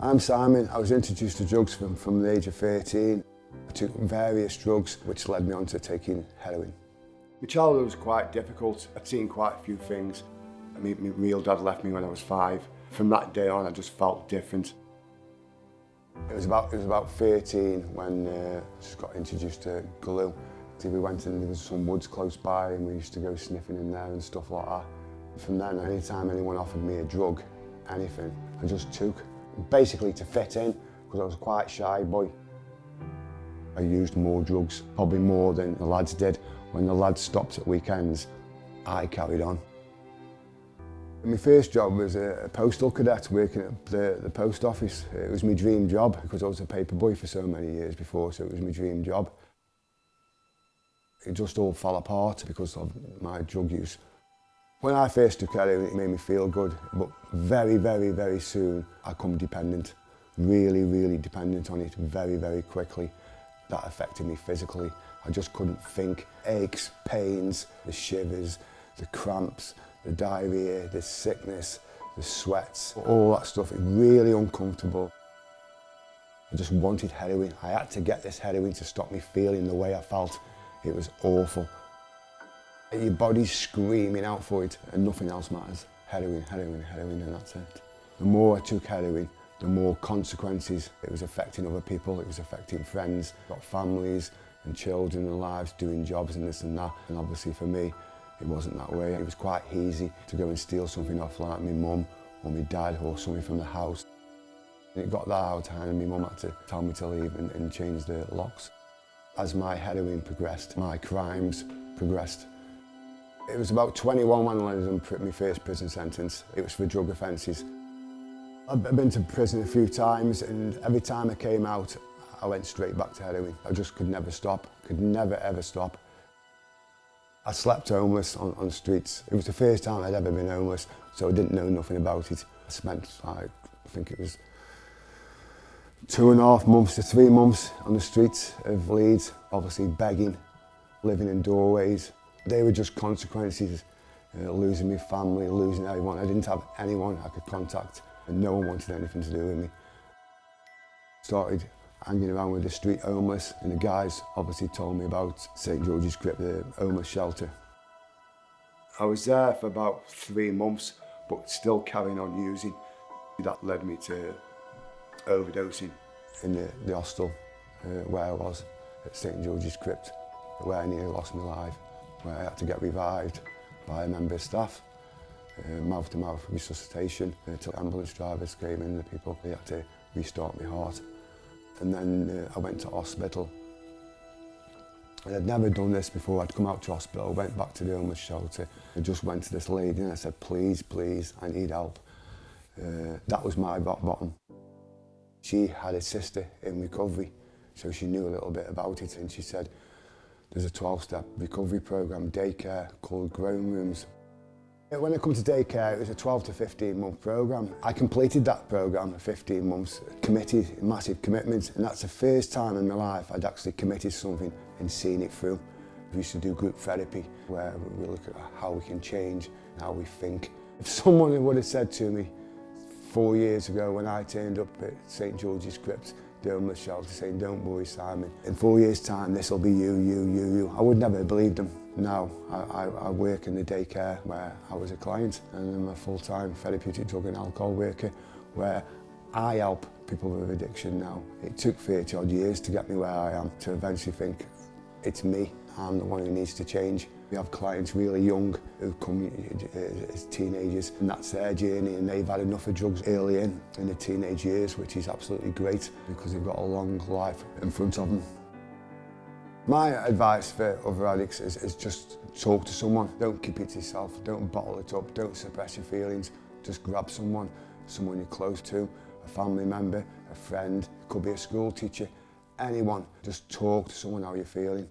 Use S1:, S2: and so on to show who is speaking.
S1: I'm Simon. I was introduced to drugs from the age of 13. I took various drugs which led me on to taking heroin. My childhood was quite difficult. I'd seen quite a few things. My real dad left me when I was 5. From that day on I just felt different. It was about 13 when I just got introduced to glue. So we went and there was some woods close by and we used to go sniffing in there and stuff like that. From then, anytime anyone offered me a drug, anything, I just took. Basically to fit in, because I was quite a shy boy. I used more drugs, probably more than the lads did. When the lads stopped at weekends, I carried on. My first job was a postal cadet working at the post office. It was my dream job because I was a paper boy for so many years before, so it was my dream job. It just all fell apart because of my drug use. When I first took heroin, it made me feel good, but very, very, very soon I became dependent. Really, really dependent on it very, very quickly. That affected me physically. I just couldn't think. Aches, pains, the shivers, the cramps, the diarrhea, the sickness, the sweats, all that stuff. It was really uncomfortable. I just wanted heroin. I had to get this heroin to stop me feeling the way I felt. It was awful. Your body's screaming out for it and nothing else matters. Heroin, heroin, heroin, and that's it. The more I took heroin, the more consequences. It was affecting other people, it was affecting friends, got families and children and lives, doing jobs and this and that. And obviously for me, it wasn't that way. It was quite easy to go and steal something off like my mum or my dad or something from the house. And it got that out of hand and my mum had to tell me to leave and change the locks. As my heroin progressed, my crimes progressed. It was about 21 when I landed on my first prison sentence. It was for drug offences. I've been to prison a few times and every time I came out, I went straight back to heroin. I just could never stop, could never ever stop. I slept homeless on streets. It was the first time I'd ever been homeless, so I didn't know nothing about it. I spent, I think it was 2.5 months to 3 months on the streets of Leeds, obviously begging, living in doorways. They were just consequences, losing my family, losing everyone. I didn't have anyone I could contact and no one wanted anything to do with me. Started hanging around with the street homeless and the guys obviously told me about St George's Crypt, the homeless shelter. I was there for about 3 months but still carrying on using. That led me to overdosing in the hostel where I was at St George's Crypt, where I nearly lost my life, where I had to get revived by a member of staff, mouth-to-mouth resuscitation, till ambulance drivers came in, the people, they had to restart my heart. And then I went to hospital. And I'd never done this before. I'd come out to hospital, went back to the homeless shelter. I just went to this lady and I said, please, please, I need help. That was my rock bottom. She had a sister in recovery, so she knew a little bit about it, and she said, there's a 12-step recovery program, daycare, called Growing Rooms. When I come to daycare, it was a 12 to 15 month program. I completed that program, 15 months, committed, massive commitment, and that's the first time in my life I'd actually committed something and seen it through. We used to do group therapy, where we look at how we can change, how we think. If someone would have said to me 4 years ago when I turned up at St George's Crypt, the homeless shelter, saying, don't worry, Simon, in 4 years' time, this will be you. I would never have believed them. Now, I work in the daycare where I was a client, and I'm a full-time therapeutic drug and alcohol worker where I help people with addiction now. It took 30 odd years to get me where I am, to eventually think, it's me, I'm the one who needs to change. We have clients really young who come as teenagers, and that's their journey, and they've had enough of drugs early in the teenage years, which is absolutely great because they've got a long life in front of them. My advice for other addicts is just talk to someone. Don't keep it to yourself, don't bottle it up, don't suppress your feelings. Just grab someone you're close to, a family member, a friend, it could be a school teacher, anyone. Just talk to someone how you're feeling.